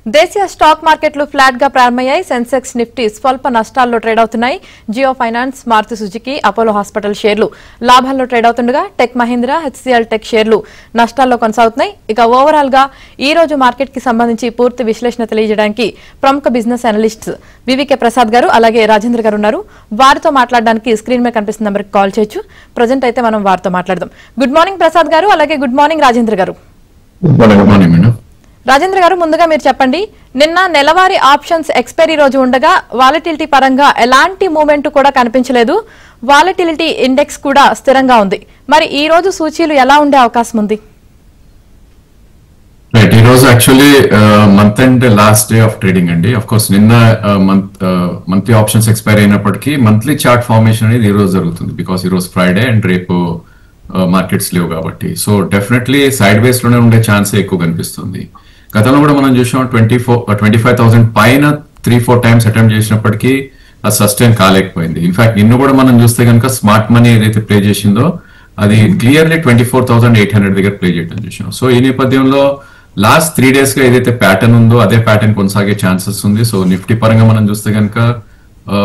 దేశీయ స్టాక్ మార్కెట్లు ఫ్లాట్ గా ప్రారంభమయ్యాయి. సెన్సెక్స్ నిఫ్టీ స్వల్ప నష్టాల్లో ట్రేడ్ అవుతున్నాయి. Jio finance, Maruti Suzuki, Apollo hospital షేర్లు లాభాల్లో ట్రేడ్ అవుతుండగా టెక్ మహీంద్రా, హెచ్సిఎల్ టెక్ షేర్లు నష్టాల్లో కొనసాగుతున్నాయి. ఇక ఓవరాల్ గా ఈ రోజు మార్కెట్ కి సంబంధించి పూర్తి విశ్లేషణ తెలియజేయడానికి ప్రముఖ బిజినెస్ అనలిస్ట్ వివికే ప్రసాద్ గారు అలాగే రాజేంద్ర గారు ఉన్నారు. వారితో మాట్లాడడానికి స్క్రీన్ మీద కనిపిస్తున్న నంబర్కి కాల్ చేయొచ్చు. ప్రజెంట్ అయితే మనం వారితో మాట్లాడదాం. గుడ్ మార్నింగ్ ప్రసాద్ గారు, అలాగే గుడ్ మార్నింగ్ రాజేంద్ర గారు. రాజేంద్ర గారు, ముందుగా మీరు చెప్పండి, నిన్న నెలవారీ ఆప్షన్స్ ఎక్స్పైరీ రోజు ఉండగా వాలటిలిటీ పరంగా ఎలాంటి మూవ్మెంట్ కూడా కనిపించలేదు. వాలటిలిటీ ఇండెక్స్ కూడా స్థిరంగా ఉంది. మరి ఈ రోజు సూచీలు ఎలా ఉండే అవకాశం ఉంది? రైట్, ఈ రోజు actually month and last day of trading అండి. ఆఫ్ కోర్స్ నిన్న మంత్లీ ఆప్షన్స్ ఎక్స్పైర్ అయినప్పటికీ మంత్లీ చార్ట్ ఫార్మేషన్ అనేది ఈ రోజు జరుగుతుంది. బికాస్ ఈ రోజు ఫ్రైడే అండ్ రేపు మార్కెట్స్ లేవు కాబట్టి. సో డెఫినెట్లీ సైడ్ వేస్ లోనే ఉండే ఛాన్స్ ఎక్కువ కనిపిస్తుంది. గతంలో కూడా మనం చూసాం 25,000 పైన 3-4 టైమ్స్ అటెంప్ట్ చేసినప్పటికీ అది సస్టైన్ కాలేకపోయింది. ఇన్ఫాక్ట్ నిన్ను కూడా మనం చూస్తే కనుక స్మార్ట్ మనీ ఏదైతే ప్లే చేసిందో అది క్లియర్లీ 24,800 దగ్గర ప్లే చేయడం చూసాం. సో ఈ నేపథ్యంలో లాస్ట్ 3 days గా ఏదైతే ప్యాటర్న్ ఉందో అదే ప్యాటర్న్ కొనసాగే ఛాన్సెస్ ఉంది. సో నిఫ్టీ పరంగా మనం చూస్తే కనుక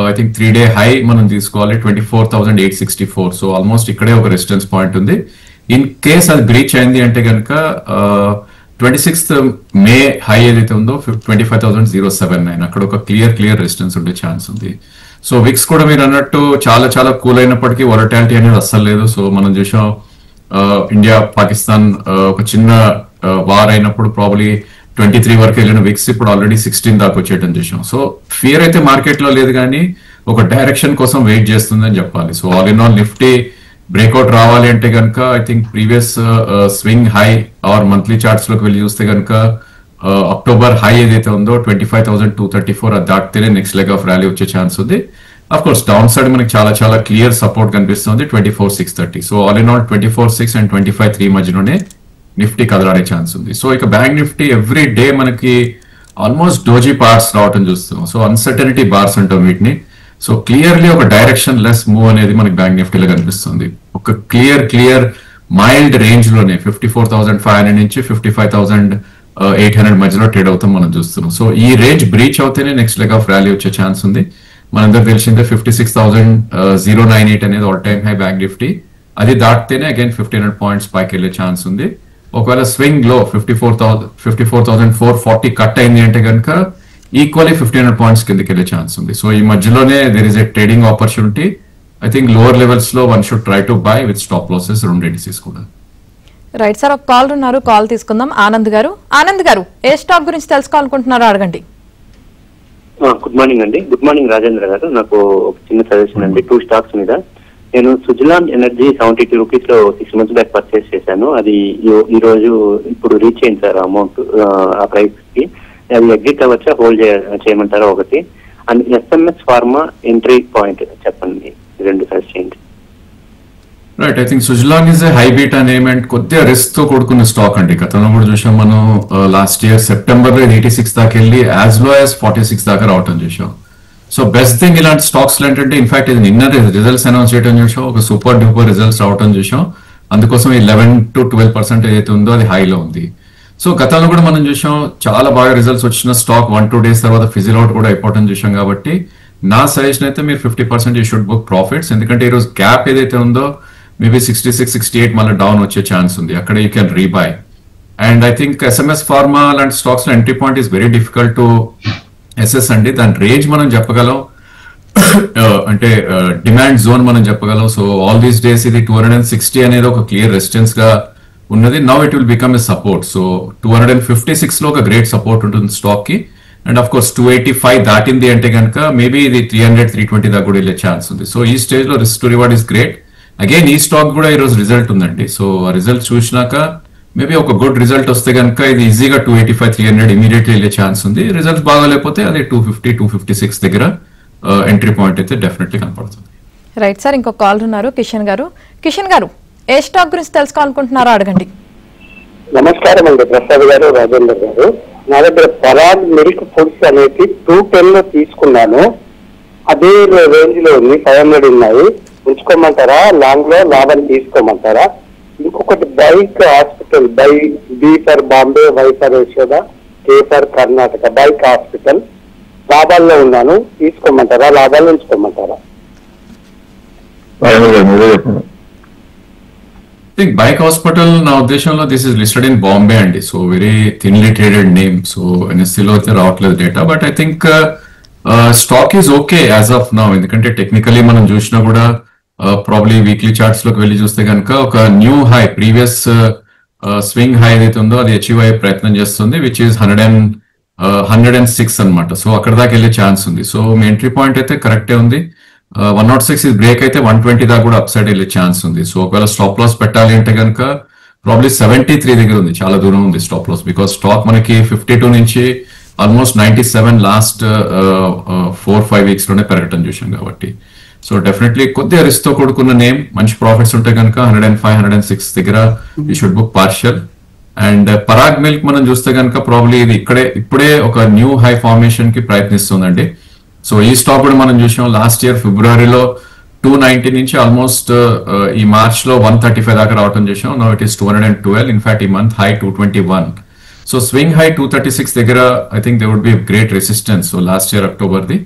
ఐ థింక్ 3-day హై మనం తీసుకోవాలి 24,864. సో ఆల్మోస్ట్ ఇక్కడే ఒక రెసిస్టెన్స్ పాయింట్ ఉంది. ఇన్ కేస్ అది బ్రీచ్ అయింది అంటే కనుక 26th మే హై ఏదైతే ఉందో 25,079 అక్కడ ఒక క్లియర్ రెసిస్టెన్స్ ఉండే ఛాన్స్ ఉంది. సో విక్స్ కూడా మీరు అన్నట్టు చాలా కూల్ అయినప్పటికీ వొలటాలిటీ అనేది అస్సలు లేదు. సో మనం చూసాం ఇండియా పాకిస్తాన్ ఒక చిన్న వార్ అయినప్పుడు ప్రాబ్లీ 23 వరకు వెళ్ళిన విక్స్ ఇప్పుడు ఆల్రెడీ 16 దాకా వచ్చేయడం చూసాం. సో ఫియర్ అయితే మార్కెట్ లో లేదు కానీ ఒక డైరెక్షన్ కోసం వెయిట్ చేస్తుందని చెప్పాలి. So all in all Nifty breakout రావాలి అంటే కనుక I think previous swing high or monthly charts లోకి వెళ్ళి చూస్తే కనుక అక్టోబర్ హై ఏదైతే ఉందో 25,234 అది దాటితేనే నెక్స్ట్ లెగ్ ఆఫ్ ర్యాలీ వచ్చే ఛాన్స్ ఉంది. అఫ్ కోర్స్ డౌన్ సైడ్ మనకి చాలా క్లియర్ సపోర్ట్ కనిపిస్తుంది 24,630. So all in all 24,600 and 25,300 మధ్యలోనే నిఫ్టీ కదలాడే ఛాన్స్ ఉంది. సో ఇక బ్యాంక్ నిఫ్టీ ఎవ్రీ డే మనకి ఆల్మోస్ట్ డోజీ బార్స్ రావటం చూస్తున్నాం. సో అన్సర్టనిటీ బార్స్ అంటాం వీటిని. సో క్లియర్లీ ఒక డైరెక్షన్ లెస్ మూవ్ అనేది మనకి బ్యాంక్ నిఫ్టీలో కనిపిస్తుంది. ఒక క్లియర్ మైల్డ్ రేంజ్ లోనే 54,500 నుంచి 55,800 మధ్యలో ట్రేడ్ అవుతాం మనం చూస్తున్నాం. సో ఈ రేంజ్ బ్రీచ్ అవుతేనే నెక్స్ట్ లెగ్ ఆఫ్ ర్యాలీ వచ్చే ఛాన్స్ ఉంది. మనందరూ తెలిసిందే 56,098 అనేది all time high bank Nifty. అది దాటితేనే అగైన్ 1,500 పాయింట్స్ పైకి వెళ్ళే ఛాన్స్ ఉంది. ఒకవేళ స్వింగ్ లో 54,440 కట్ అయింది అంటే కనుక ఈక్వల్లీ 1,500 పాయింట్స్ కిందకి వెళ్ళే ఛాన్స్ ఉంది. సో ఈ మధ్యలోనే there is a trading opportunity. I think lower levels లో one should try to buy with stop losses రెండు ఎడిసిస్ కూడా. రైట్ సార్, ఒక కాల్ ఉన్నారు, కాల్ తీసుకుందాం. ఆనంద్ గారు ఏ స్టాక్ గురించి తెలుసుకోవాలనుకుంటున్నారో అడగండి. గుడ్ మార్నింగ్ అండి. Good morning Rajendra garu. నాకు ఒక చిన్న సజెషన్ అండి 2 స్టాక్స్ మీద. నేను సుజలాన్ ఎనర్జీ 72 రూపీస్ లో 6 months బ్యాక్ పర్చేస్ చేశాను. అది ఈ రోజు ఇప్పుడు రీచ్ అయింది సార్ అమౌంట్ ఆ ప్రైస్ కి. అది ఎగ్జిట్ అవ్వచ్చా, హోల్డ్ చేయమంటారా ఒకటి? And SMS pharma entry point చెప్పండి, 2 సజెస్ట్ చేయండి. Right, I think Suzlon is high beta name and కొద్దిగా రిస్క్ తో కూడుకున్న స్టాక్ అండి. గతంలో కూడా చూసాం మనం లాస్ట్ ఇయర్ సెప్టెంబర్ లో 86 దాకా వెళ్ళి యాజ్ లో యాజ్ 46 దాకా రావటం చూసాం. సో బెస్ట్ థింగ్ ఇలాంటి స్టాక్స్ ఏంటంటే ఇన్ఫాక్ట్ ఇది నిన్న రిజల్ట్స్ అనౌన్స్ చేయడం చూసాం, ఒక సూపర్ డూపర్ రిజల్ట్స్ రావటం చూసాం. అందుకోసం 11 to 12% ఏదైతే ఉందో అది హైలో ఉంది. సో గతంలో కూడా మనం చూసాం చాలా బాగా రిజల్ట్స్ వచ్చిన స్టాక్ 1-2 days తర్వాత ఫిజిల్ అవుట్ కూడా అయిపోవడం చూసాం. కాబట్టి నా సజెషన్ అయితే మీరు 50% యూ షుడ్ బుక్ ప్రాఫిట్స్. ఎందుకంటే ఈరోజు గ్యాప్ ఏదైతే ఉందో మేబీ 66-68 మళ్ళీ డౌన్ వచ్చే ఛాన్స్ ఉంది. అక్కడ you can rebuy. And I think SMS pharma లాంటి స్టాక్స్ లో entry point is very difficult to assess అండి. దాని రేంజ్ మనం చెప్పగలం, అంటే డిమాండ్ జోన్ మనం చెప్పగలం. సో ఆల్ దీస్ డేస్ ఇది 260 అనేది ఒక క్లియర్ రెసిస్టెన్స్ గా ఉన్నది. Now it will become a support. So 256 లో ఒక గ్రేట్ సపోర్ట్ ఉంటుంది స్టాక్ కి. అండ్ ఆఫ్ కోర్స్ 285 దాటింది అంటే కనుక మేబీ ఇది 300-320 దాకా కూడా వెళ్ళే ఛాన్స్ ఉంది. సో ఈ స్టేజ్ లో risk to reward is great. Again ఈ స్టాక్ కూడా ఈ రోజు రిజల్ట్ ఉందండి. సో ఆ రిజల్ట్ చూసినాక మేబీ ఒక గుడ్ రిజల్ట్ వస్తే కనుక ఇది ఈజీగా 285-300 ఇమీడియట్లీ వెళ్ళే ఛాన్స్ ఉంది. రిజల్ట్స్ బాగాలేకపోతే అది 250-256 దగ్గర ఎంట్రీ పాయింట్ అయితే డెఫినెట్లీ కనపడుతుంది. రైట్ సార్, ఇంకో కాల్ ఉన్నారు కిషన్ గారు ఏ స్టాక్ గురించి తెలుసుకోవాలనుకుంటున్నారో అడగండి. నమస్కారం అండి ప్రసాద్ గారు, రాజేందర్ గారు. నా దగ్గర పరాగ్ మిల్క్ ఫుడ్స్ అనేది 210 లో తీసుకున్నాను. అదే రేంజ్ లో ఉంది, 500 ఉన్నాయి. ఉంచుకోమంటారా, లాంగ్ లో లాభం తీసుకోమంటారా? ఇంకొకటి bike hospital, B for Bombay, Y for Yashoda, K for Karnataka bike hospital లాభాల్లో ఉన్నాను. తీసుకోమంటారా, లాభాలు ఉంచుకోమంటారా? థింక్ బైక్ హాస్పిటల్ నా ఉద్దేశంలో this is listed in Bombay అండి. So very thinly traded name. So ఎన్ఎస్సీలో అయితే రావట్లేదు data. But I think stock is okay as of now. ఎందుకంటే టెక్నికలీ మనం చూసినా కూడా ప్రాబ్లీ వీక్లీ చార్ట్స్ లోకి వెళ్ళి చూస్తే కనుక ఒక new high, previous swing high ఏదైతే ఉందో అది అచీవ్ అయ్యే ప్రయత్నం చేస్తుంది, విచ్ ఈస్ 106 అనమాట. సో అక్కడ దాకా వెళ్ళే ఛాన్స్ ఉంది. సో మీ ఎంట్రీ పాయింట్ అయితే కరెక్టే ఉంది. 106 ఇది బ్రేక్ అయితే 120 దాకా కూడా అప్ సైడ్ వెళ్ళే ఛాన్స్ ఉంది. సో ఒకవేళ స్టాప్ లాస్ పెట్టాలి అంటే కనుక ప్రాబ్లీ 73 దగ్గర ఉంది, చాలా దూరం ఉంది స్టాప్ లాస్. బికాస్ స్టాక్ మనకి 52 నుంచి ఆల్మోస్ట్ 97 లాస్ట్ 4-5 వీక్స్ లోనే పెరగటం చూసాం కాబట్టి. సో డెఫినెట్లీ కొద్దిగా రిస్క్ తో కూడుకున్న నేమ్, మంచి ప్రాఫిట్స్ ఉంటే కనుక 105-106 దగ్గర you should book partial. And Parag milk మనం చూస్తే కనుక ప్రాబ్లీ ఇది ఇప్పుడే ఒక న్యూ హై ఫార్మేషన్ కి ప్రయత్నిస్తుందండి. సో ఈ స్టాక్ కూడా మనం చూసాం లాస్ట్ ఇయర్ ఫిబ్రవరిలో 290 నుంచి ఆల్మోస్ట్ ఈ మార్చ్ లో 135 దాకా రావటం చూసాం. No it is 212. ఇన్ఫాక్ట్ ఈ month high 221. So swing high 236 దగ్గర I think they would be great resistance. So last year October the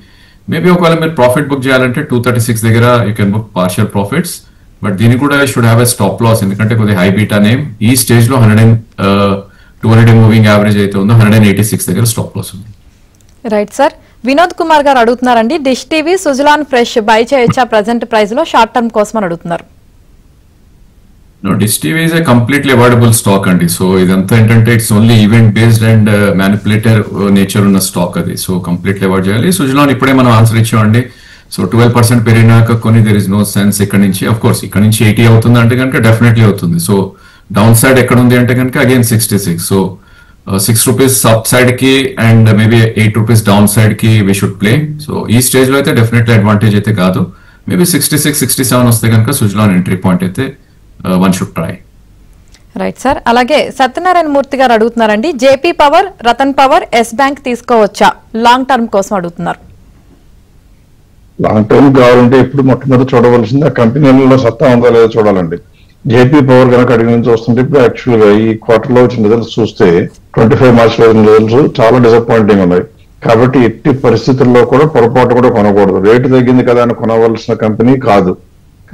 maybe ఒకవేళ మీరు ప్రాఫిట్ బుక్ చేయాలంటే 236 దగ్గర you can book partial profits. But దీనికి కూడా should have a stop loss, ఎందుకంటే కొద్దిగా high beta name. ఈ స్టేజ్ లో 200 మూవింగ్ యావరేజ్ అయితే ఉందో 186 దగ్గర స్టాప్ లాస్ ఉంది. Right sir. వినోద్ కుమార్ గారు అడుగుతున్నారండి, dish TV Suzlon fresh buy చేయొచ్చా ప్రజెంట్ ప్రైస్ లో షార్ట్ టర్మ్ కోసం అని అడుగుతున్నారు. Dish TV is a completely avoidable stock అండి. సో ఇదంతా ఏంటంటే it's only event based and manipulator nature ఉన్న స్టాక్ అది. సో కంప్లీట్లీ అవాయిడ్ చేయాలి. సుజలాన్ ఇప్పుడే మనం ఆన్సర్ ఇచ్చామండి. సో 12% పెరిగినాక కొన్ని దెర్ ఇస్ నో సెన్స్ ఇక్కడ నుంచి. అఫ్ కోర్స్ ఇక్కడ నుంచి 80 అవుతుంది అంటే కనుక డెఫినెట్లీ అవుతుంది. సో డౌన్ సైడ్ ఎక్కడ ఉంది అంటే కనుక again 66. So 6 rupees upside కి and maybe 8 rupees downside కి వీ షుడ్ ప్లే. సో ఈ స్టేజ్ లో అయితే డెఫినెట్లీ అడ్వాంటేజ్ అయితే కాదు. మేబీ 66-67 వస్తే కనుక సుజలాన్ ఎంట్రీ పాయింట్ అయితే one should try. Right sir. అలాగే సత్యనారాయణ మూర్తి గారు అడుగుతున్నారండి, JP power, Ratan power, yes bank తీసుకోవచ్చా లాంగ్ టర్మ్ కోసం అడుగుతున్నారు. లాంగ్ టర్మ్ కావాలంటే ఇప్పుడు మొట్టమొదటి చూడవలసింది ఆ కంపెనీలలో సత్తా ఉందా లేదో చూడాలండి. జేపీ పవర్ కనుక అడిగి నుంచి వస్తుంటే ఇప్పుడు యాక్చువల్ గా ఈ క్వార్టర్ లో వచ్చిన రిజల్ట్స్ చూస్తే 25 మార్చ్ లో రిజల్ట్స్ చాలా డిసప్పాయింటింగ్ ఉన్నాయి. కాబట్టి ఎట్టి పరిస్థితుల్లో కూడా పొరపాటు కూడా కొనకూడదు. రేటు తగ్గింది కదా అని కొనవలసిన కంపెనీ కాదు.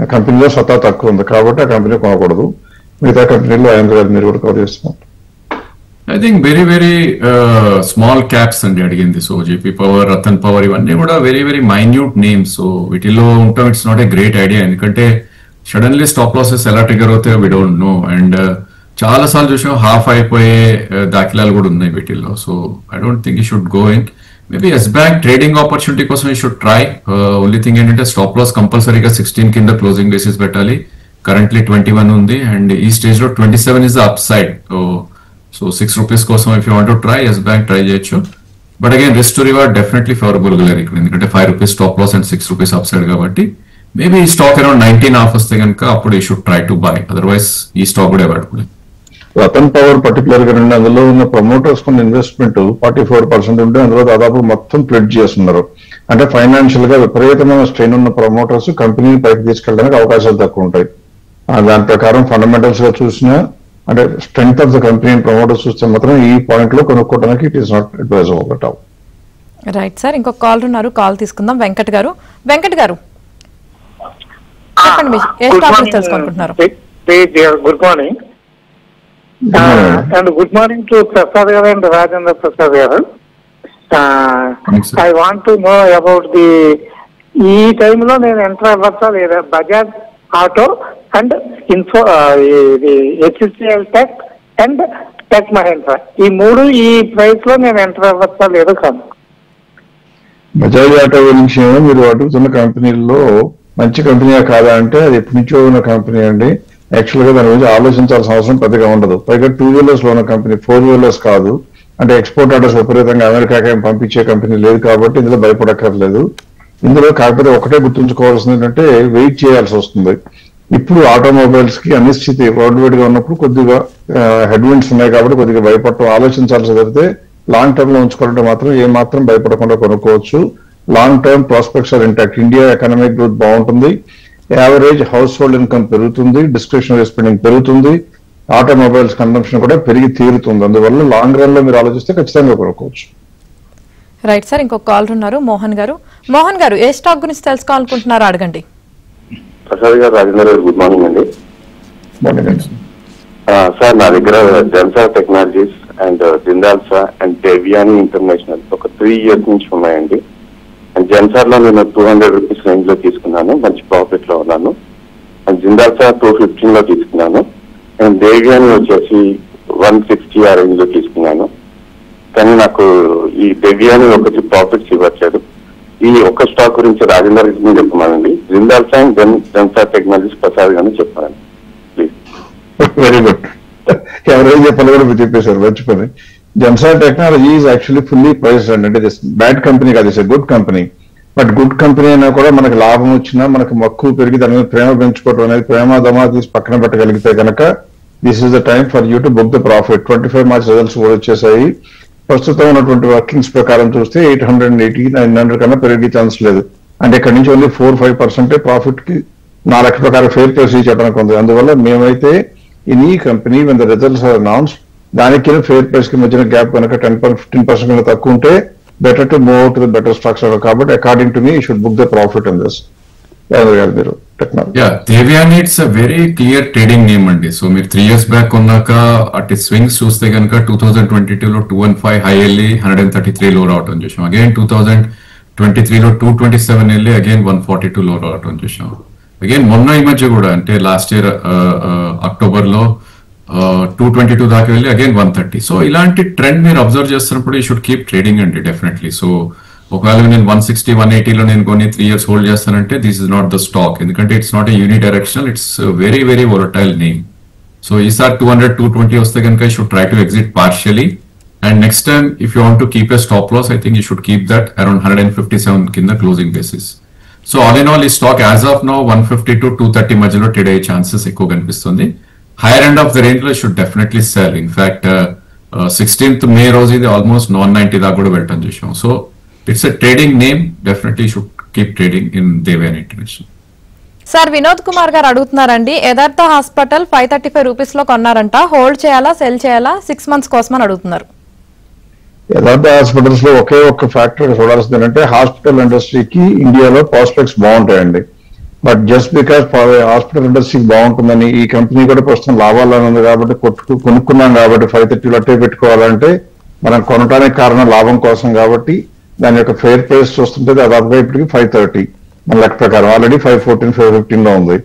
ఆ కంపెనీలో సత్తా తక్కువ ఉంది కాబట్టి ఆ కంపెనీ కొనకూడదు. మిగతా కంపెనీలో ఆయన మీరు కూడా కవర్ చేస్తున్నారు. I think very small caps అండి అడిగింది. So JP power, Ratan power ఇవన్నీ కూడా వెరీ మైన్యూట్ నేమ్స్. సో వీటిలో ఉంటాం it's not a great idea. ఎందుకంటే సడన్లీ స్టాప్ లాసెస్ ఎలా ట్రిగర్ అవుతాయో వి డోంట్ నో. అండ్ చాలా సార్లు చూసాం హాఫ్ అయిపోయే దాఖలాలు కూడా ఉన్నాయి వీటిల్లో. So I don't think you should go in. Maybe Yes Bank trading opportunity కోసం you should try. Only thing ఏంటంటే స్టాప్ లాస్ కంపల్సరీగా 16 కింద క్లోజింగ్ బేసిస్ పెట్టాలి. కరెంట్లీ 21 ఉంది అండ్ ఈ స్టేజ్ లో 27 is the upside. So 6 rupees కోసం if you want to try Yes Bank try చేయొచ్చు. But again risk to reward definitely favourable గా లేదు ఇక్కడ. ఎందుకంటే 5 rupees stop loss and 6 rupees upside కాబట్టి మేబీ ఈ స్టాక్ అరౌండ్ 19 ఆఫ్ వస్తే కనుక అప్పుడు ఈ should try to buy. Otherwise ఈ స్టాక్ కూడా అవాయిడబుల్. రతన్ పవర్ పర్టికులర్ గా రండి, అందులో ఉన్న ప్రమోటర్స్ కొన్ని ఇన్వెస్ట్మెంట్ 44% ఉంటే అందులో దాదాపు మొత్తం ప్లెడ్జ్ చేస్తున్నారు. అంటే ఫైనాన్షియల్ గా విపరీతమైన స్ట్రెయిన్ ఉన్న ప్రమోటర్స్ కంపెనీని పైకి తీసుకెళ్ళడానికి అవకాశాలు తక్కువ ఉంటాయి. దాని ప్రకారం ఫండమెంటల్స్ గా చూసినా అంటే strength of the company promoters చూస్తే మాత్రం ఈ పాయింట్ లో కొనుక్కోవడానికి it is not advisable at all. Right sir. ఇంకొక కాల్ ఉన్నారు, కాల్ తీసుకుందాం. వెంకట్ గారు చెప్పండి, ఏ స్టాక్ తెలుసుకోవాలనుకుంటున్నారు? Good morning and good morning to Prasad గారు అండ్ రాజేంద్ర ప్రసాద్ గారు. I want to know about the ఈ టైంలో నేను ఎంటర్ అవ్వచ్చా లేదా Bajaj auto and HCL tech and tech Mahindra, ఈ మూడు ఈ ప్రైస్ లో నేను ఎంటర్ అవ్వచ్చా లేదో కాదు. బజాజ్ ఆటో గురించి మీరు అడుగుతున్న కంపెనీల్లో మంచి కంపెనీయా కాదా అంటే అది ఎప్పటి నుంచో ఉన్న కంపెనీ అండి. యాక్చువల్ గా దాని గురించి ఆలోచించాల్సిన అవసరం పెద్దగా ఉండదు. పైగా 2 వీలర్స్ లో ఉన్న కంపెనీ, 4 వీలర్స్ కాదు. అంటే ఎక్స్పోర్ట్ ఆర్డర్స్ విపరీతంగా అమెరికాకి పంపించే కంపెనీ లేదు కాబట్టి ఇందులో భయపడక్కర్లేదు. ఇందులో కాకపోతే ఒకటే గుర్తుంచుకోవాల్సింది ఏంటంటే వెయిట్ చేయాల్సి వస్తుంది. ఇప్పుడు ఆటోమొబైల్స్ కి అనిశ్చితి వరల్డ్ వైడ్ గా ఉన్నప్పుడు కొద్దిగా హెడ్ విండ్స్ ఉన్నాయి కాబట్టి కొద్దిగా భయపడటం ఆలోచించాల్సి జరిగితే లాంగ్ టర్మ్ లో ఉంచుకోవాలంటే మాత్రం ఏమాత్రం భయపడకుండా కొనుక్కోవచ్చు. Long term prospects are intact. India economic growth బాగుంటుంది, యావరేజ్ హౌస్ హోల్డ్ ఇన్కమ్ పెరుగుతుంది, డిస్క్రిషనరీ స్పెండింగ్ పెరుగుతుంది, ఆటోమొబైల్స్ కన్సంప్షన్ కూడా పెరిగి తీరుతుంది. అందువల్ల లాంగ్ రన్ లో మీరు ఆలోచిస్తే ఖచ్చితంగా కొనుక్కోవచ్చు. రైట్ సార్, ఇంకొక కాల్ ఉన్నారు మోహన్ గారు. మోహన్ గారు, ఏ స్టాక్ గురించి తెలుసుకోవాలనుకుంటున్నారో అడగండి. ప్రసాద్ గారు, రాజేంద్ర గారు, గుడ్ మార్నింగ్ అండి. సార్, నా దగ్గర Zensar technologies and Jindal Saw and Devyani international ఒక 3 years నుంచి ఉన్నాయండి. అండ్ జెన్సార్ లో నేను 200 రూపీస్ రేంజ్ లో తీసుకున్నాను, మంచి ప్రాఫిట్ లో ఉన్నాను. అండ్ జిందాల్సా 215 లో తీసుకున్నాను. అండ్ డెవియాని వచ్చేసి 160 ఆ రేంజ్ లో తీసుకున్నాను. కానీ నాకు ఈ డెవియాని ఒకటి ప్రాఫిట్స్ ఇవ్వట్లేదు. ఈ ఒక్క స్టాక్ గురించి రాజేందర్ గారిని చెప్పమనండి. జిందాల్సా అండ్ జెన్సార్ టెక్నాలజీస్ ప్రసాద్ గారిని చెప్పమనండి ప్లీజ్. Very good. ఎవరేం చెప్పాలి కూడా మీరు చెప్పేశారు, మంచి పని. Zensar technology is actually fully priced అండి. అంటే బ్యాడ్ కంపెనీ కాదు, it's good company. But good company అయినా కూడా మనకి లాభం వచ్చినా మనకు మక్కువ పెరిగి దాని మీద ప్రేమ పెంచుకోవడం అనేది, ప్రేమ దమా తీసి పక్కన పెట్టగలిగితే కనుక this is the time for you to book the profit. 25 March results కూడా వచ్చేసాయి. ప్రస్తుతం ఉన్నటువంటి వర్కింగ్స్ ప్రకారం చూస్తే 880, 900 కన్నా పెరిగే ఛాన్స్ లేదు. అంటే ఇక్కడ నుంచి ఓన్లీ 4-5% ప్రాఫిట్ కి నా లెక్క ప్రకారం ఫెయిర్ ప్రైస్ చేయడానికి ఉంది. అందువల్ల మేమైతే ఇన్ ఈ company when the results are announce, దానికి ఫెయిర్ ప్రైస్ కి మధ్యన గ్యాప్ కనుక 10-15% కన్నా తక్కువ ఉంటే better to move to the better stocks. కాబట్టి according to me should book the profit in this. మీరు technology Devyani it's a very clear trading name అండి. సో మీరు 3 years బ్యాక్ ఉన్నాక అటు స్వింగ్స్ చూస్తే కనుక 2022లో 215 హై వెళ్ళి 133 లో రావటం చూసాం. అగైన్ 2023లో 227 వెళ్ళి అగైన్ 142 లో రావటం చూసాం. అగైన్ మొన్న ఈ మధ్య కూడా అంటే లాస్ట్ ఇయర్ అక్టోబర్ లో 222 దాకా వెళ్ళి అగైన్ 130. సో ఇలాంటి ట్రెండ్ మీరు అబ్జర్వ్ చేస్తున్నప్పుడు యూ షుడ్ కీప్ ట్రేడింగ్ అండి డెఫినెట్లీ. సో ఒకవేళ నేను 160, 180లో నేను కొన్ని 3 years హోల్డ్ చేస్తానంటే this is not the stock, ఎందుకంటే it's not a unidirectional, it's very very volatile name. So ఈసారి 200, 220 వస్తే కనుక you should try to exit partially. And next time if you want to keep a stop loss, I think you should keep that around 157 కింద closing basis. So all in all ఈ stock as of now 150 to 230 మధ్యలో trade అయ్యే chances ఎక్కువ కనిపిస్తుంది. Higher end of the range లో should definitely sell. In fact 16th May రోజు ఇది almost 190 దాకా కూడా వెళ్ళటం చూసాం. So it's a trading name, definitely should keep trading in Devyani international. Sir, Vinod Kumar గారు అడుగుతున్నారండి, యథార్థ హాస్పిటల్ 535 రూపీస్ లో కొన్నారంట, హోల్డ్ చేయాలా సెల్ చేయాలా 6 months కోసం అని అడుగుతున్నారు. యథార్థ హాస్పిటల్స్ లో ఒకే ఒక్క ఫ్యాక్టర్ చూడాల్సింది ఏంటంటే హాస్పిటల్ ఇండస్ట్రీకి ఇండియాలో ప్రాస్పెక్ట్స్ బాగుంటాయండి. బట్ జస్ట్ బికాస్ హాస్పిటల్ ఇండస్ట్రీకి బాగుంటుందని ఈ కంపెనీ కూడా ప్రస్తుతం లాభాలను ఉంది కాబట్టి కొనుక్కున్నాం కాబట్టి 530 అట్టే పెట్టుకోవాలంటే మనం కొనడానికి కారణం లాభం కోసం కాబట్టి దాని యొక్క ఫెయిర్ ప్రైస్ చూస్తుంటే దాదాపుగా ఇప్పటికి 530 మన లెక్క ప్రకారం. ఆల్రెడీ 514, 515 లో ఉంది.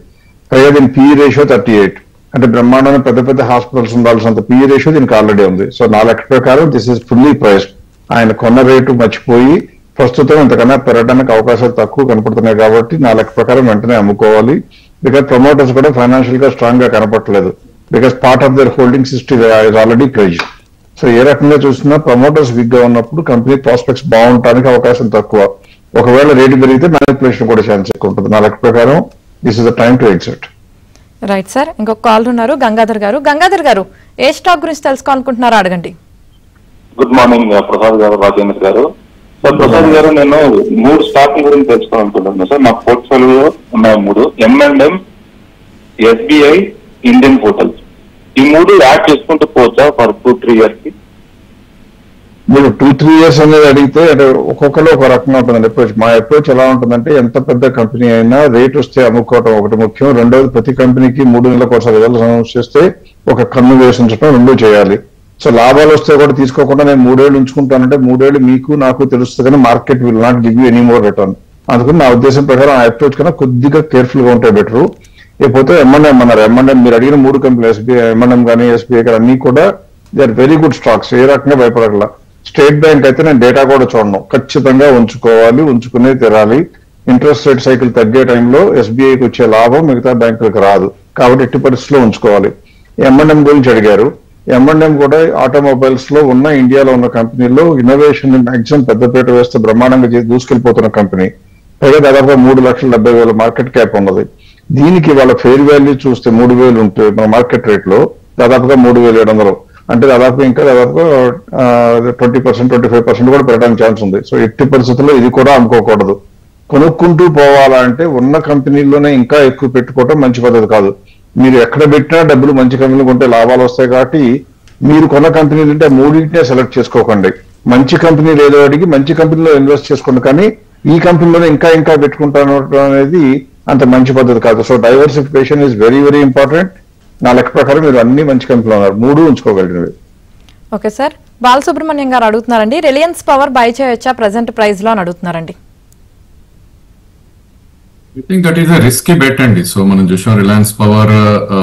పైగా దీని PE రేషియో 38. అంటే బ్రహ్మాండమైన పెద్ద పెద్ద హాస్పిటల్స్ ఉండాల్సినంత PE రేషియో దీనికి ఆల్రెడీ ఉంది. సో నా లెక్క ప్రకారం దిస్ ఇస్ ఫుల్లీ ప్రైస్డ్. ఆయన కొన్న రేటు మర్చిపోయి ప్రస్తుతం ఇంతకన్నా పెరగడానికి అవకాశాలు తక్కువ కనపడుతున్నాయి కాబట్టి నా లెక్క ప్రకారం వెంటనే అమ్ముకోవాలి. బికాస్ ప్రమోటర్స్ కూడా ఫైనాన్షియల్ గా స్ట్రాంగ్ గా కనపడలేదు. Because part of their holding system is already priced. So ఏ రకంగా చూసినా ప్రమోటర్స్ వీక్ గా ఉన్నప్పుడు కంపెనీ ప్రాస్పెక్ట్స్ బాగుండడానికి అవకాశం తక్కువ. ఒకవేళ రేటు పెరిగితే మ్యానిపులేషన్ కూడా ఛాన్స్ ఎక్కువ ఉంటుంది. నా లెక్క ప్రకారం this is the time to exit. Right sir, ఇంకొక కాల్ ఉన్నారు గంగాధర్ గారు. గంగాధర్ గారు, ఏ స్టాక్ గురించి తెలుసుకోవాలనుకుంటున్నారో అడగండి. గుడ్ మార్నింగ్ ప్రసాద్ గారు, రాజేంద్ర గారు. సార్, ప్రసాద్ గారు, నేను 3 స్టాక్ల గురించి తెలుసుకోవాలనుకుంటున్నాను సార్. మా పోర్ట్ఫోలియో ఉన్నాయి 3: M&M, SBI, ఇండియన్ హోటల్స్. ఈ 3 యాడ్ చేసుకుంటూ పోవచ్చా ఫర్ 2-3 years కి? మీరు 2-3 years అనేది అడిగితే అంటే ఒక్కొక్కరు ఒక రకంగా ఉంటుందండి అప్రోచ్. మా అప్రోచ్ ఎలా ఉంటుందంటే ఎంత పెద్ద కంపెనీ అయినా రేట్ వస్తే అమ్ముకోవటం ఒకటి ముఖ్యం. రెండోది ప్రతి కంపెనీకి 3 నెలలకు ఒకసారి రిజల్ట్స్ అనౌన్స్ చేస్తే ఒక కన్ను వేసించడం 2 చేయాలి. సో లాభాలు వస్తే కూడా తీసుకోకుండా నేను 3 ఏళ్ళు ఉంచుకుంటానంటే 3 ఏళ్ళు మీకు నాకు తెలుస్తుంది కానీ market will not give you any more return. అందుకని నా ఉద్దేశం ప్రకారం ఆ అప్రోచ్ కన్నా కొద్దిగా కేర్ఫుల్ గా ఉంటే బెటరు. లేకపోతే M&M అన్నారు. M&M మీరు అడిగిన 3 కంపెనీలు SBI, M&M కానీ SBI కానీ అన్ని కూడా they are very good stocks. ఏ రకంగా భయపడగల. స్టేట్ బ్యాంక్ అయితే నేను డేటా కూడా చూడను, ఖచ్చితంగా ఉంచుకోవాలి, ఉంచుకునే తీరాలి. ఇంట్రెస్ట్ రేట్ సైకిల్ తగ్గే టైంలో SBIకి వచ్చే లాభం మిగతా బ్యాంకులకు రాదు కాబట్టి ఎట్టి పరిస్థితిలో ఉంచుకోవాలి. M&M గురించి అడిగారు. M&M కూడా ఆటోమొబైల్స్ లో ఉన్న ఇండియాలో ఉన్న కంపెనీల్లో ఇన్నోవేషన్ మ్యాక్సిమం పెద్దపీట వేస్తే బ్రహ్మాండంగా దూసుకెళ్లిపోతున్న కంపెనీ. పైగా దాదాపుగా 3,70,000 మార్కెట్ క్యాప్ ఉన్నది. దీనికి వాళ్ళ ఫెయిర్ వాల్యూ చూస్తే 3,000 ఉంటుంది మన మార్కెట్ రేట్ లో, దాదాపుగా 3,700. అంటే దాదాపు ఇంకా దాదాపు 20%, 25% కూడా పెరగడానికి ఛాన్స్ ఉంది. సో ఎట్టి పరిస్థితుల్లో ఇది కూడా అమ్ముకోకూడదు. కొనుక్కుంటూ పోవాలంటే ఉన్న కంపెనీల్లోనే ఇంకా ఎక్కువ పెట్టుకోవడం మంచి పద్ధతి కాదు. మీరు ఎక్కడ పెట్టినా డబ్బులు మంచి కంపెనీలు కొంటే లాభాలు వస్తాయి కాబట్టి మీరు కొన్న కంపెనీలు అంటే మూడింటినే సెలెక్ట్ చేసుకోకండి. మంచి కంపెనీ లేదో అడిగి మంచి కంపెనీలో ఇన్వెస్ట్ చేసుకోండి, కానీ ఈ కంపెనీలో ఇంకా ఇంకా పెట్టుకుంటాను అనేది అంత మంచి పద్ధతి కాదు. So diversification is very very important. నా లెక్క ప్రకారం మీరు అన్ని మంచి కంపెనీలు ఉన్నారు, 3 ఉంచుకోగలిగినవి. ఓకే సార్, బాలసుబ్రహ్మణ్యం గారు అడుగుతున్నారండి, రిలయన్స్ పవర్ బై చేయొచ్చా ప్రెసెంట్ ప్రైస్ లో అని అడుగుతున్నారండి. I think that is a risky bet అండి. సో మనం చూసాం రిలయన్స్ పవర్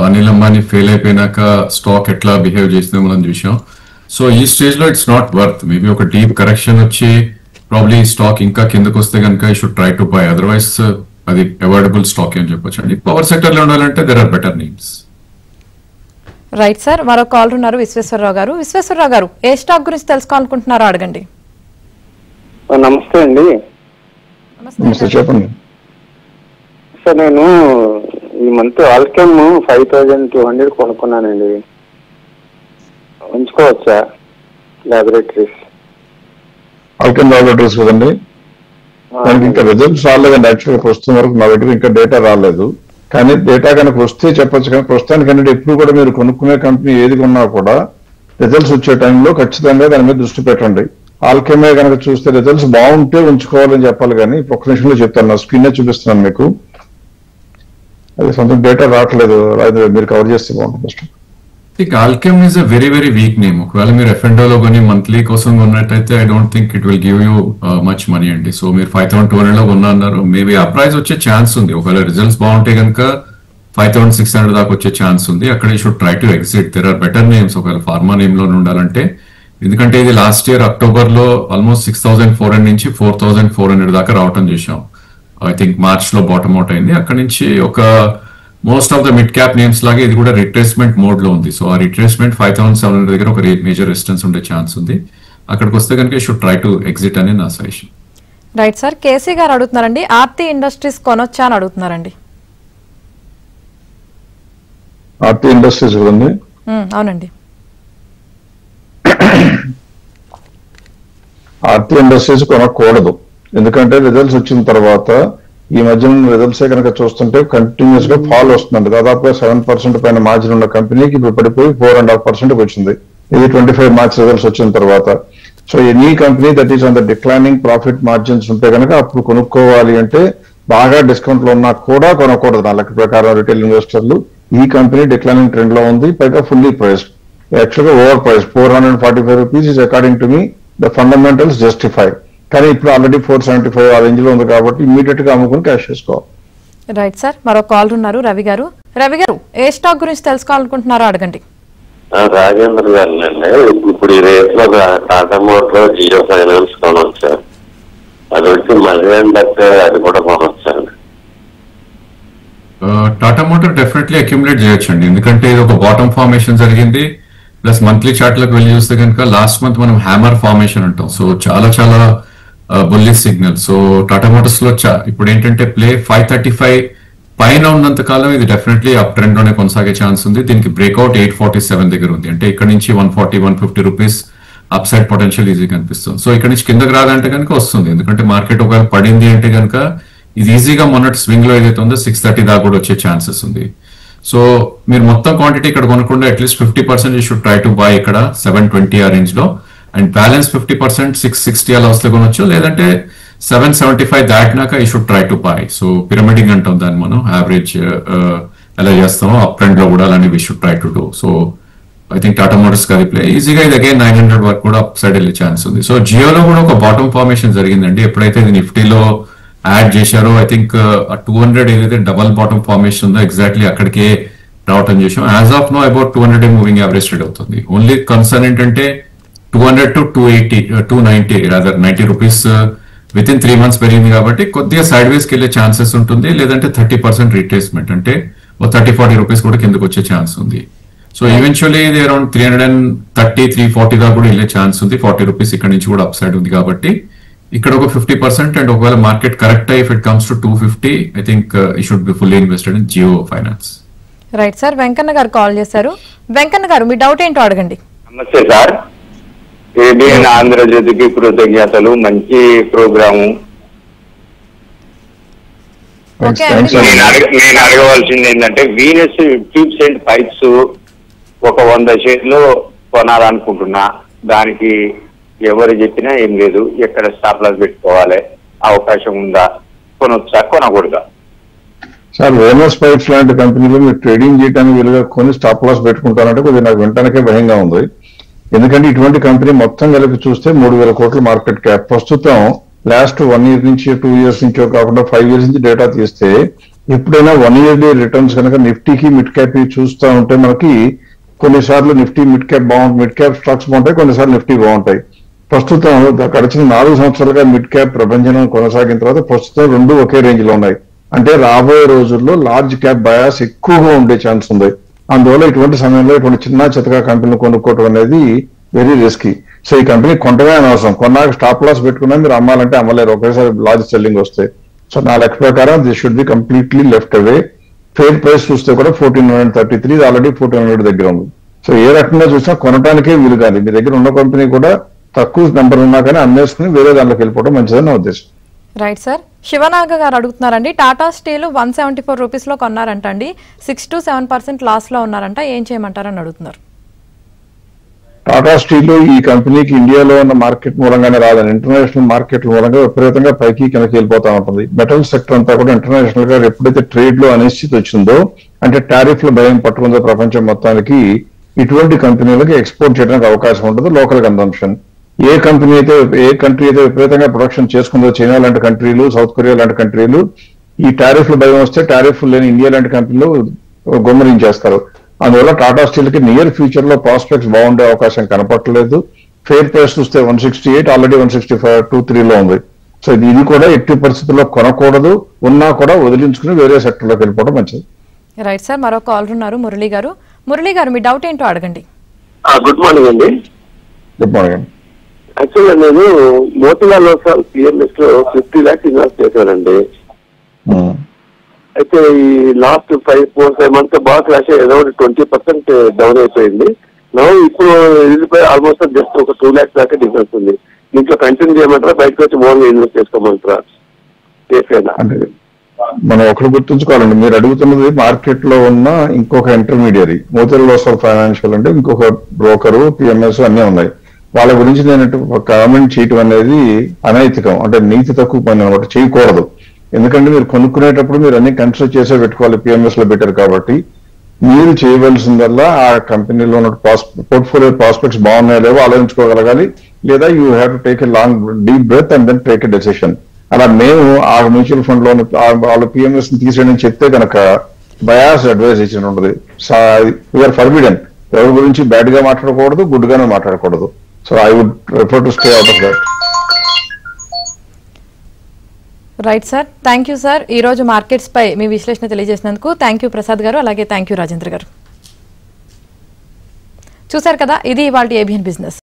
అనిల్ అంబానీ ఫెయిల్ అయిపోయినాక స్టాక్ ఎట్లా బిహేవ్ చేసిందో మనం చూసాం. సో ఈ స్టేజ్ లో ఇట్స్ నాట్ వర్త్. మేబీ ఒక డీప్ కరెక్షన్ వచ్చి ప్రాబ్లీ స్టాక్ ఇంకా కిందకు వస్తే కనుక you should try to buy, otherwise అది అవాయిడబుల్ స్టాక్ అని చెప్పొచ్చు అండి. పవర్ సెక్టర్ లో ఉండాలంటే there are better names. Right sir, మరో కాల్ ఉన్నారు విశ్వేశ్వరరావు గారు. విశ్వేశ్వరరావు గారు, ఏ స్టాక్ గురించి తెలుసుకోవాలనుకుంటున్నారో అడగండి. నమస్తే అండి. నమస్తే, చెప్పండి సార్. నేను ఈ మంత్ ఆల్కెమ్ 5200 కొనుక్కున్నానండి, ఉంచుకోవచ్చా? లాబొరేటరీస్ ఆల్కెమ్ లాబొరేటరీస్ కదండి. దానికి ఇంకా రిజల్ట్స్ రాలేదండి. యాక్చువల్గా ప్రస్తుతం వరకు నా దగ్గర ఇంకా డేటా రాలేదు, కానీ డేటా కనుక వస్తే చెప్పొచ్చు. కానీ ప్రస్తుతానికంటే ఎప్పుడు కూడా మీరు కొనుక్కునే కంపెనీ ఏది కొన్నా కూడా రిజల్ట్స్ వచ్చే టైంలో ఖచ్చితంగా దాని మీద దృష్టి పెట్టండి. ఆల్కెమే కనుక చూస్తే రిజల్ట్స్ బాగుంటే ఉంచుకోవాలని చెప్పాలి, కానీ ఒక్క నిమిషంలో చెప్తాను, నా స్క్రీన్ చూపిస్తున్నాను మీకు. అది సొంతం డేటా రావట్లేదు, మీరు కవర్ చేస్తే బాగుంటుంది first. Alkem is a very very weak name. ఒకవేళ మీరు F&O లో కొని మంత్లీ కోసం కొన్నట్టయితే I don't think it will give you much money అండి. సో మీరు 5200 లో కొన్నారు, మేబీ ఆ ప్రైస్ వచ్చే ఛాన్స్ ఉంది. ఒకవేళ రిజల్ట్స్ బాగుంటే కనుక 5600 దాకా వచ్చే ఛాన్స్ ఉంది. అక్కడ you should try to exit. There are better names ఒకవేళ ఫార్మా నేమ్ లో ఉండాలంటే. ఎందుకంటే ఇది లాస్ట్ ఇయర్ అక్టోబర్ లో ఆల్మోస్ట్ 6400 నుంచి 4400 దాకా రావటం చూసాం. ఐ థింక్ మార్చ్ లో బాటమ్ అవుట్ అయింది. అక్కడ నుంచి ఒక most of the mid cap names లాగే ఇది కూడా రిట్రేస్మెంట్ మోడ్ లో ఉంది. సో ఆ రిట్రేస్మెంట్ 5700 దగ్గర ఒక మేజర్ రెసిస్టెన్స్ ఉండే ఛాన్స్ ఉంది. అక్కడికి వస్తే కనుక షుడ్ ట్రై టు ఎగ్జిట్ అని నా సజెషన్. రైట్ సార్, కేసీ గారు అడుగుతున్నారండి, ఆర్తి ఇండస్ట్రీస్ కొనొచ్చా అని అడుగుతున్నారండి. ఆర్తి ఇండస్ట్రీస్ కదండి. అవునండి. ఆర్తి ఇండస్ట్రీస్ కొనకూడదు, ఎందుకంటే రిజల్ట్స్ వచ్చిన తర్వాత ఈ మధ్య రిజల్ట్స్ కనుక చూస్తుంటే కంటిన్యూస్ గా ఫాల్ వస్తుందండి. దాదాపుగా 7% పైన మార్జిన్ ఉన్న కంపెనీకి ఇప్పుడు పడిపోయి 4.5% వచ్చింది. ఇది 25 మార్చ్ రిజల్ట్స్ వచ్చిన తర్వాత. So any company that is on the declining profit margins ఉంటే కనుక అప్పుడు కొనుక్కోవాలి. అంటే బాగా డిస్కౌంట్ లో ఉన్నా కూడా కొనకూడదు నా లెక్క ప్రకారం. రిటైల్ ఇన్వెస్టర్లు ఈ కంపెనీ డిక్లైనింగ్ ట్రెండ్ లో ఉంది, పైగా ఫుల్లీ ప్రైస్డ్. యాక్చువల్గా over price 445 rupees is according to me the fundamentals justify. కానీ ఇప్పుడు ఆల్రెడీ 475 ఆ రేంజ్ లో ఉంది కాబట్టి ఇమీడియట్ గా అమ్ముకుని క్యాష్ చేసుకోవాలి. రైట్ సార్, మరో కాల్ ఉన్నారు రవి గారు. రవి గారు, ఏ స్టాక్ గురించి తెలుసుకోవాలనుకుంటున్నారో అడగండి. రాజేంద్ర గారు అండి, ఇప్పుడు ఈ రేట్ లో టాటా మోటార్, జియో ఫైనాన్స్ కొనొచ్చా? అది వచ్చి మళ్ళీ అది కూడా కొనొచ్చా? టాటా మోటార్ డెఫినెట్లీ అక్యుములేట్ చేయొచ్చు అండి, ఎందుకంటే ఇది ఒక బాటమ్ ఫార్మేషన్ జరిగింది. ప్లస్ మంత్లీ చార్ట్ లకు వెళ్ళి చూస్తే కనుక లాస్ట్ మంత్ మనం హ్యామర్ ఫార్మేషన్ అంటాం. సో చాలా చాలా bullish signal. So Tata Motors లో ఇప్పుడు ఏంటంటే ప్లే 535 పైన ఉన్నంత కాలం ఇది డెఫినెట్లీ అప్ ట్రెండ్ లోనే కొనసాగే ఛాన్స్ ఉంది. దీనికి బ్రేక్అవుట్ 847 దగ్గర ఉంది. అంటే ఇక్కడ నుంచి 140-150 rupees up side potential easy కనిపిస్తుంది. సో ఇక్కడ నుంచి కిందకి రాదంటే కనుక వస్తుంది, ఎందుకంటే మార్కెట్ ఒకవేళ పడింది అంటే కనుక ఇది ఈజీగా మొన్నటి స్వింగ్ లో ఏదైతే ఉందో 630 దాకా కూడా వచ్చే ఛాన్సెస్ ఉంది. సో మీరు మొత్తం క్వాంటిటీ ఇక్కడ కొనకుండా at least 50% you should try to by ఇక్కడ 720 ఆ రేంజ్ లో. అండ్ బ్యాలెన్స్ 50% 660 అలా వస్తే కొనొచ్చు, లేదంటే 775 దాటినాక you should try to buy. So pyramiding అంటాం దాన్ని మనం, యావరేజ్ ఎలా చేస్తామో అప్ ట్రెండ్ లో కూడా అలాంటి we should try to do. So I think Tata Motors కి ప్లే ఈజీగా ఇది అగైన్ 900 వరకు కూడా అప్ సైడ్ వెళ్ళే ఛాన్స్ ఉంది. సో జియోలో కూడా ఒక బాటమ్ ఫార్మేషన్ జరిగిందండి. ఎప్పుడైతే ఇది నిఫ్టీలో యాడ్ చేశారో ఐ థింక్ 200 ఏదైతే డబల్ బాటమ్ ఫార్మేషన్ ఉందో ఎగ్జాక్ట్లీ అక్కడికే రావటం చేసాం. As of know about 200 moving average trade అవుతుంది. ఓన్లీ కన్సర్న్ ఏంటంటే 200 to 290 rather 90 rupees with in 3 months పెరిగింది కాబట్టి కొద్దిగా సైడ్ వేస్కి వెళ్ళే ఛాన్సెస్ ఉంటుంది, లేదంటే 30% రీట్రేస్మెంట్ అంటే 30-40 రూపీస్ కూడా కిందకు వచ్చే ఛాన్స్ ఉంది. సో ఈవెన్చువల్లీ ఇది అరౌండ్ 330-340 దాకా కూడా వెళ్ళే ఛాన్స్ ఉంది. 40 రూపీస్ ఇక్కడ నుంచి కూడా అప్ సైడ్ ఉంది కాబట్టి ఇక్కడ ఒక 50%. అండ్ ఒకవేళ మార్కెట్ కరెక్ట్ అయ్యి if it comes to 250 I think you should be fully invested in Jio finance. Right sir, Venkanna గారు కాల్ చేశారు. వెంకన్న గారు, మీ డౌట్ ఏంటో అడగండి. నమస్తే సార్. ఏబిఎన్ ఆంధ్రజ్యోతికి కృతజ్ఞతలు, మంచి ప్రోగ్రాము. ఓకే థ్యాంక్స్ అండి. నేను అడగవలసింది ఏంటంటే వీనస్ ట్యూబ్స్ అండ్ పైప్స్ ఒక 100 షేర్లు కొనాలనుకుంటున్నా. దానికి ఎవరు చెప్పినా ఏం లేదు, ఎక్కడ స్టాప్ లాస్ పెట్టుకోవాలి, అవకాశం ఉందా, కొనొచ్చా కొనకూడదా? సార్ వేనస్ పైప్స్ లాంటి కంపెనీలు మీరు ట్రేడింగ్ చేయడానికి వీలుగా కొని స్టాప్ లాస్ పెట్టుకుంటారంటే కొద్దిగా నాకు వినటానికే భయంగా ఉంది. ఎందుకంటే ఇటువంటి కంపెనీ మొత్తం కలిపి చూస్తే 3,000 కోట్ల మార్కెట్ క్యాప్. ప్రస్తుతం లాస్ట్ 1 year నుంచి 2 years నుంచో కాకుండా 5 years నుంచి డేటా తీస్తే ఎప్పుడైనా 1 yearly రిటర్న్స్ కనుక నిఫ్టీకి మిడ్ క్యాప్ చూస్తూ ఉంటే మనకి కొన్నిసార్లు నిఫ్టీ మిడ్ క్యాప్ స్టాక్స్ బాగుంటాయి, కొన్నిసార్లు నిఫ్టీ బాగుంటాయి. ప్రస్తుతం గడిచిన 4 సంవత్సరాలుగా మిడ్ క్యాప్ ప్రపంచం కొనసాగిన తర్వాత ప్రస్తుతం రెండు ఒకే రేంజ్ లో ఉన్నాయి. అంటే రాబోయే రోజుల్లో లార్జ్ క్యాప్ బయాస్ ఎక్కువగా ఉండే ఛాన్స్ ఉంది. అందువల్ల ఇటువంటి సమయంలో ఇటువంటి చిన్న చితకా కంపెనీలు కొనుక్కోవడం అనేది వెరీ రిస్కీ. సో ఈ కంపెనీ కొంటమే అనవసరం, కొన్నాక స్టాప్ లాస్ పెట్టుకున్నా మీరు అమ్మాలంటే అమ్మలేరు, ఒకేసారి లార్జ్ సెల్లింగ్ వస్తాయి. సో నా లెక్క ప్రకారం this should be completely left away. Fair price చూస్తే కూడా 1433, ఆల్రెడీ 1400 దగ్గర ఉంది. సో ఏ రకంగా చూసినా కొనటానికే వీలు కాదు. మీ దగ్గర ఉన్న కంపెనీ కూడా తక్కువ నెంబర్ ఉన్నా కానీ అమ్మేసుకుని వేరే దాంట్లోకి వెళ్ళిపోవడం మంచిదని నా ఉద్దేశం. Right sir. శివనాగ గారు అడుగుతున్నారండి, టాటా స్టీల్ 174 రూపీస్ లో కొన్నారంట అండి, 6 to 7% లాస్ లో ఉన్నారంట, ఏం చేయమంటారని అడుగుతున్నారు. టాటా స్టీల్ ఈ కంపెనీకి ఇండియాలో ఉన్న మార్కెట్ మూలంగానే రాదని, ఇంటర్నేషనల్ మార్కెట్ మూలంగా విపరీతంగా పైకి కిందకి వెళ్ళిపోతా ఉంటుంది. మెటల్ సెక్టర్ అంతా కూడా ఇంటర్నేషనల్ గా ఎప్పుడైతే ట్రేడ్ లో అనిశ్చితి వచ్చిందో, అంటే టారిఫ్ లో భయం పట్టుకుందో ప్రపంచం మొత్తానికి, ఇటువంటి కంపెనీలకు ఎక్స్పోర్ట్ చేయడానికి అవకాశం ఉండదు. లోకల్ కన్సంప్షన్ ఏ కంట్రీ అయితే విపరీతంగా ప్రొడక్షన్ చేసుకుందో, చైనా లాంటి కంట్రీలు, సౌత్ కొరియా లాంటి కంట్రీలు, ఈ టారిఫ్ లో భయం వస్తే టారిఫ్ లేని ఇండియా లాంటి కంపెనీలు గుమ్మరించేస్తారు. అందువల్ల టాటా స్టీల్ కి నియర్ ఫ్యూచర్ లో ప్రాస్పెక్ట్స్ బాగుండే అవకాశం కనపడలేదు. ఫేర్ ప్రైస్ చూస్తే 168, ఆల్రెడీ 165.23 లో ఉంది. సో ఇది కూడా ఎట్టి పరిస్థితుల్లో కొనకూడదు, ఉన్నా కూడా వదిలించుకుని వేరే సెక్టర్ లోకి వెళ్ళిపోవడం మంచిది. Right sir. మరో కాలర్ ఉన్నారు, మురళి గారు. మురళి గారు, మీ డౌట్ ఏంటో అడగండి. గుడ్ మార్నింగ్ అండి. గుడ్ మార్నింగ్ అండి. యాక్చువల్గా నేను మోతిలాల్ ఓస్వాల్ పిఎంఎస్ లో 50 lakhs ఇన్వెస్ట్ చేశానండి. అయితే ఈ లాస్ట్ 4-5 months బాగా క్రాష్ అరౌండ్ 20% డౌన్ అయిపోయింది. ఇప్పుడు వెళ్ళిపోయి ఆల్మోస్ట్ జస్ట్ ఒక 2 lakhs దాకా డిఫరెన్స్ ఉంది. దీంట్లో కంటిన్యూ చేయమంటారా, బయటకు వచ్చి మోర్గా ఇన్వెస్ట్ చేసుకోమంటారా? అంటే మనం ఒకటి గుర్తుంచుకోవాలండి, మీరు అడుగుతున్నది మార్కెట్ లో ఉన్న ఇంకొక ఇంటర్మీడియరీ, మోతిలాల్ ఓస్వాల్ ఫైనాన్షియల్ అంటే ఇంకొక బ్రోకరు, పిఎంఎస్ అన్నీ ఉన్నాయి. వాళ్ళ గురించి నేను కామెంట్ చేయటం అనేది అనైతికం, అంటే నీతి తక్కువ పని అనమాట, చేయకూడదు. ఎందుకంటే మీరు కొనుక్కునేటప్పుడు మీరు అన్ని కన్సిడర్ చేసే పెట్టుకోవాలి, పిఎంఎస్ లో పెట్టారు కాబట్టి. మీరు చేయవలసిందల్లా ఆ కంపెనీలో ఉన్న పోర్ట్ఫోలియో ప్రాస్పెక్ట్స్ బాగున్నాయో లేవో ఆలోచించుకోగలగాలి, లేదా you have to take a long deep breath and then take a decision. అలా మేము ఆ మ్యూచువల్ ఫండ్ లో వాళ్ళ పిఎంఎస్ ని తీసేయని చెప్తే కనుక బయాస్ అడ్వైస్ ఇచ్చిన ఉంటుంది. వీఆర్ ఫర్బిడెన్, ఎవరి గురించి బ్యాడ్ గా మాట్లాడకూడదు, గుడ్ గానే మాట్లాడకూడదు. So I would prefer to stay out of that. Right sir. Thank you sir. ఈ రోజు మార్కెట్స్ పై మీ విశ్లేషణ తెలియజేసినందుకు థ్యాంక్ యూ ప్రసాద్ గారు, అలాగే థ్యాంక్ యూ రాజేంద్ర గారు. చూశారు కదా, ఇది ఇవాల్టి ఏబిఎన్ బిజినెస్.